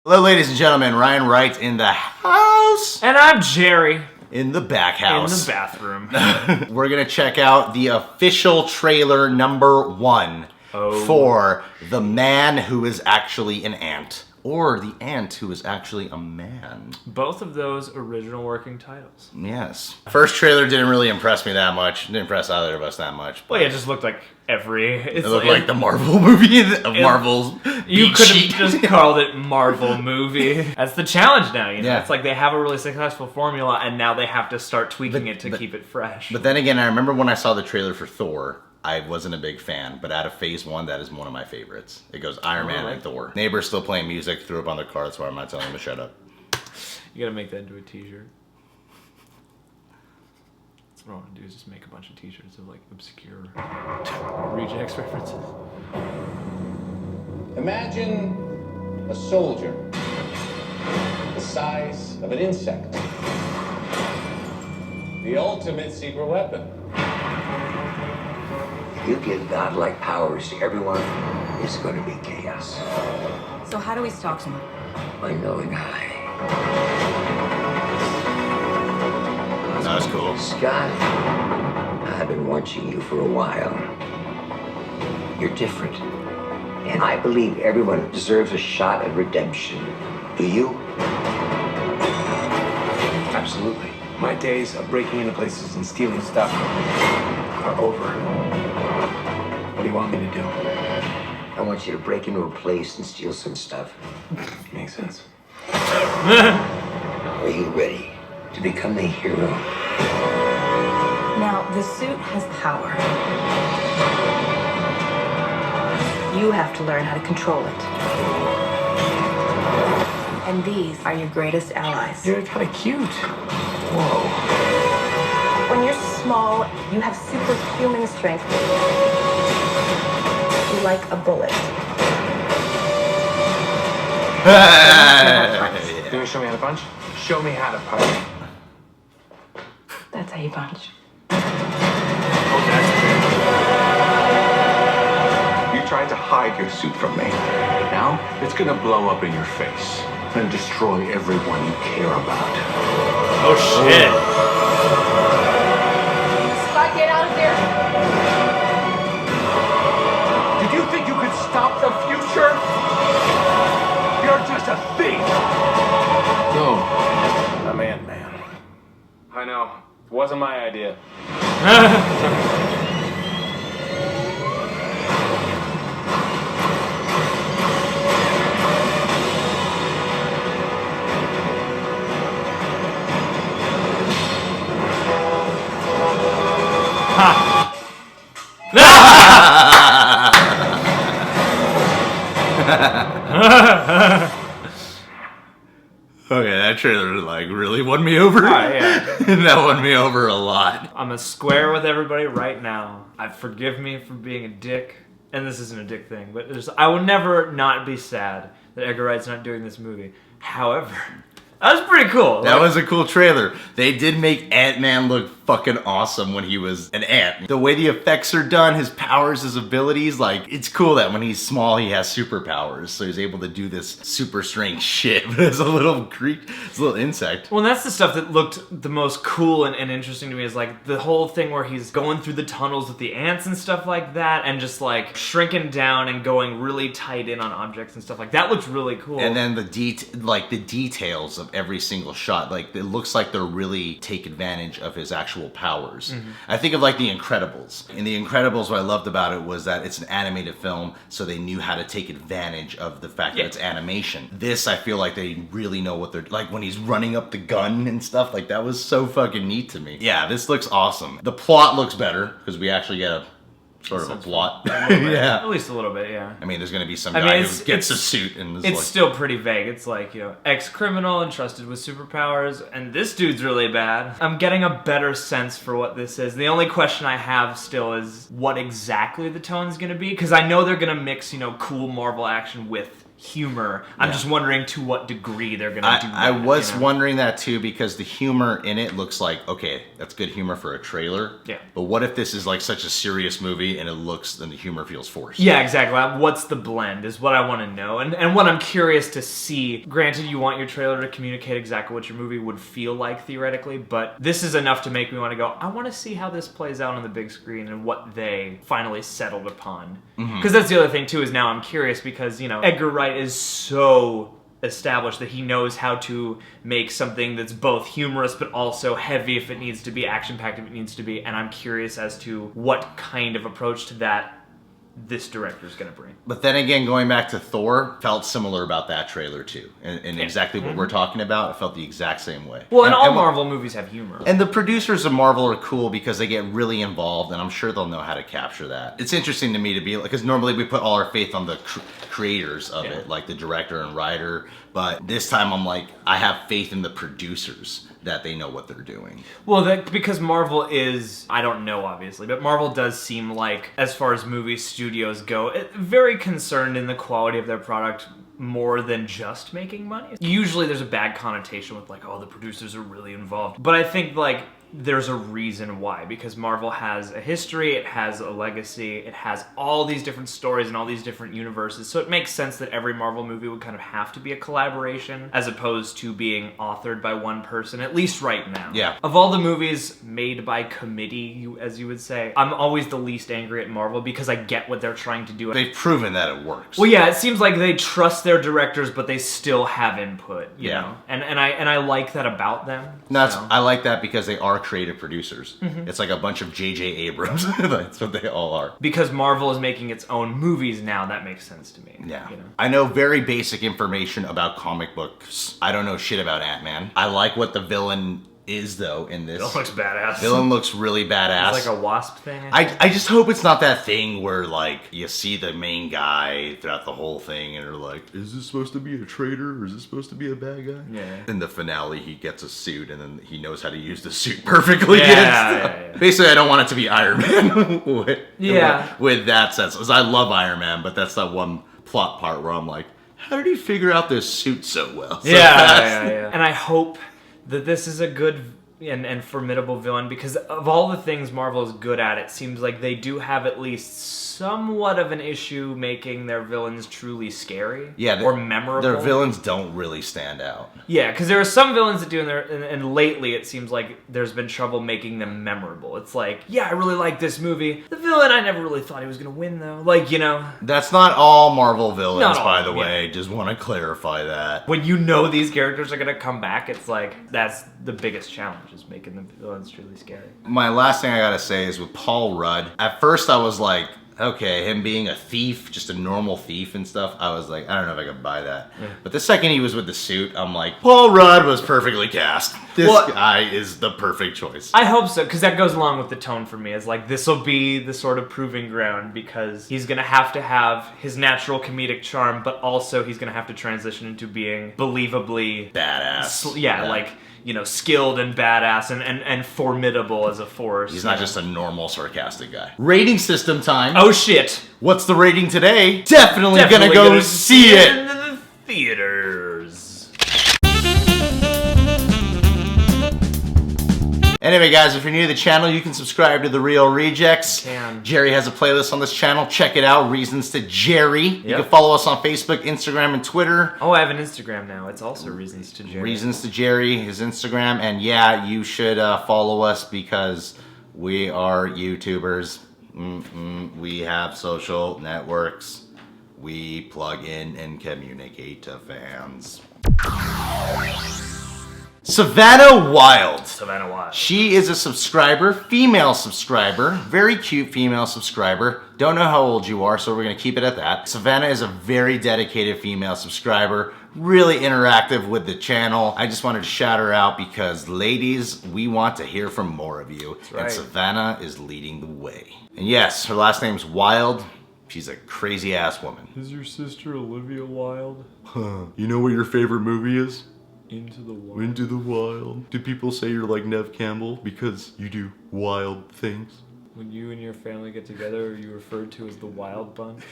Hello, ladies and gentlemen. Ryan Wright in the house. And I'm Jerry. In the back house. In the bathroom. We're going to check out the official trailer number 1 for The Man Who Is Actually an Ant. Or The Ant Who Is Actually a Man. Both of those original working titles. Yes. First trailer didn't really impress me that much. Didn't impress either of us that much. Well, yeah, it just looked like it looked like the Marvel movie of Marvel's. You could have just called it Marvel movie. That's the challenge now, you know? Yeah. It's like they have a really successful formula and now they have to start tweaking it to keep it fresh. But then again, I remember when I saw the trailer for Thor, I wasn't a big fan, but out of Phase 1, that is one of my favorites. It goes Iron Man and Thor. Neighbor's still playing music, threw up on their car, that's why I'm not telling him to shut up. You gotta make that into a t-shirt. That's what I want to do, is just make a bunch of t-shirts of like obscure rejects references. Imagine a soldier the size of an insect. The ultimate secret weapon. You give godlike powers to everyone, it's going to be chaos. So how do we stop him? By knowing I. That was cool. Scott, I've been watching you for a while. You're different. And I believe everyone deserves a shot at redemption. Do you? Absolutely. My days of breaking into places and stealing stuff are over. What do you want me to do? I want you to break into a place and steal some stuff. Makes sense. Are you ready to become the hero? Now, the suit has power. You have to learn how to control it. And these are your greatest allies. You're kind of cute. Whoa. When you're small, you have superhuman strength. You're like a bullet. You gonna show me how to punch? Show me how to punch. That's how you punch. You tried to hide your suit from me. Now it's gonna blow up in your face and destroy everyone you care about. Oh shit. Scott, get out of there! Did you think you could stop the future? You're just a thief! No, I'm Ant-Man. I know. It wasn't my idea. Okay, that trailer like really won me over. Yeah. That won me over a lot. I'm a square with everybody right now. Forgive me for being a dick. And this isn't a dick thing, but I will never not be sad that Edgar Wright's not doing this movie. However, that was pretty cool. That was a cool trailer. They did make Ant-Man look fucking awesome when he was an ant. The way the effects are done, his powers, his abilities, like, it's cool that when he's small, he has superpowers. So he's able to do this super strength shit, but it's a little insect. Well, and that's the stuff that looked the most cool and interesting to me, is like the whole thing where he's going through the tunnels with the ants and stuff like that, and just like shrinking down and going really tight in on objects and stuff like that. Looks really cool. And then the details of every single shot, like, it looks like they're really take advantage of his actual powers. Mm-hmm. I think of like The Incredibles. In The Incredibles, what I loved about it was that it's an animated film, so they knew how to take advantage of the fact that it's animation. This, I feel like they really know what they're, like when he's running up the gun and stuff, like that was so fucking neat to me. Yeah, this looks awesome. The plot looks better, because we actually get a sort of a plot. Yeah. At least a little bit, yeah. I mean, there's gonna be some guy who gets a suit and it's like, still pretty vague. It's like, you know, ex-criminal entrusted with superpowers, and this dude's really bad. I'm getting a better sense for what this is. The only question I have still is what exactly the tone's gonna be, because I know they're gonna mix, you know, cool Marvel action with humor. I'm just wondering to what degree they're gonna do that. I was wondering that too, because the humor in it looks like, okay, that's good humor for a trailer. Yeah. But what if this is like such a serious movie and and the humor feels forced? Yeah, exactly. What's the blend is what I want to know. And what I'm curious to see, granted you want your trailer to communicate exactly what your movie would feel like theoretically, but this is enough to make me want to go, I want to see how this plays out on the big screen and what they finally settled upon. Because that's the other thing too, is now I'm curious because, you know, Edgar Wright is so established that he knows how to make something that's both humorous but also heavy if it needs to be, action-packed if it needs to be, and I'm curious as to what kind of approach to that this director's gonna bring. But then again, going back to Thor, felt similar about that trailer too. And exactly what we're talking about, it felt the exact same way. Well, and all Marvel movies have humor. And the producers of Marvel are cool because they get really involved, and I'm sure they'll know how to capture that. It's interesting to me to be, because normally we put all our faith on the creators of it, like the director and writer, but this time I'm like, I have faith in the producers that they know what they're doing. Well, because Marvel is, I don't know obviously, but Marvel does seem like, as far as movie studios go, very concerned in the quality of their product more than just making money. Usually there's a bad connotation with like, oh, the producers are really involved. But I think like, there's a reason why, because Marvel has a history, it has a legacy, it has all these different stories and all these different universes, so it makes sense that every Marvel movie would kind of have to be a collaboration as opposed to being authored by one person, at least right now. Yeah. Of all the movies made by committee, as you would say, I'm always the least angry at Marvel because I get what they're trying to do. They've proven that it works. Well, yeah, it seems like they trust their directors, but they still have input, you know? And I like that about them. I like that because they are creative producers. It's like a bunch of J.J. Abrams. That's what they all are. Because Marvel is making its own movies now, that makes sense to me. Yeah. You know? I know very basic information about comic books. I don't know shit about Ant-Man. I like what the villain is, though, in this. Villain looks badass. Villain looks really badass. It's like a wasp thing. I just hope it's not that thing where, like, you see the main guy throughout the whole thing and they're like, is this supposed to be a traitor or is this supposed to be a bad guy? Yeah. In the finale, he gets a suit and then he knows how to use the suit perfectly. Yeah. Basically, I don't want it to be Iron Man Yeah. with that sense. Because I love Iron Man, but that's that one plot part where I'm like, how did he figure out this suit so well? Yeah. And I hope that this is a good and formidable villain, because of all the things Marvel is good at, it seems like they do have at least somewhat of an issue making their villains truly scary or memorable. Their villains don't really stand out. Yeah, because there are some villains that do, and lately it seems like there's been trouble making them memorable. It's like, yeah, I really like this movie. The villain, I never really thought he was going to win, though. Like, you know. That's not all Marvel villains, Not all, by the way. Just want to clarify that. When you know these characters are going to come back, it's like, that's the biggest challenge, is making the villains truly scary. My last thing I gotta say is with Paul Rudd. At first I was like, okay, him being a thief, just a normal thief and stuff, I was like, I don't know if I could buy that. Yeah. But the second he was with the suit, I'm like, Paul Rudd was perfectly cast. This guy is the perfect choice. I hope so, because that goes along with the tone for me. It's like, this will be the sort of proving ground, because he's going to have his natural comedic charm, but also he's going to have to transition into being believably badass. Like, you know, skilled and badass and formidable as a force. He's not just a normal sarcastic guy. Rating system time. Oh shit. What's the rating today? Definitely gonna go see it in the theaters. Anyway, guys, if you're new to the channel, you can subscribe to The Real Rejects. You can. Jerry has a playlist on this channel. Check it out, Reasons to Jerry. Yep. You can follow us on Facebook, Instagram, and Twitter. Oh, I have an Instagram now. It's also Reasons to Jerry. Reasons to Jerry, his Instagram. And yeah, you should follow us because we are YouTubers. We have social networks. We plug in and communicate to fans. Savannah Wild. Savannah Wild. She is a subscriber, female subscriber, very cute female subscriber. Don't know how old you are, so we're gonna keep it at that. Savannah is a very dedicated female subscriber, really interactive with the channel. I just wanted to shout her out because, ladies, we want to hear from more of you. That's right. And Savannah is leading the way. And yes, her last name's Wild. She's a crazy ass woman. Is your sister Olivia Wilde? You know what your favorite movie is? Into the Wild. Into the Wild. Do people say you're like Nev Campbell because you do wild things? When you and your family get together, are you referred to as the Wild Bunch?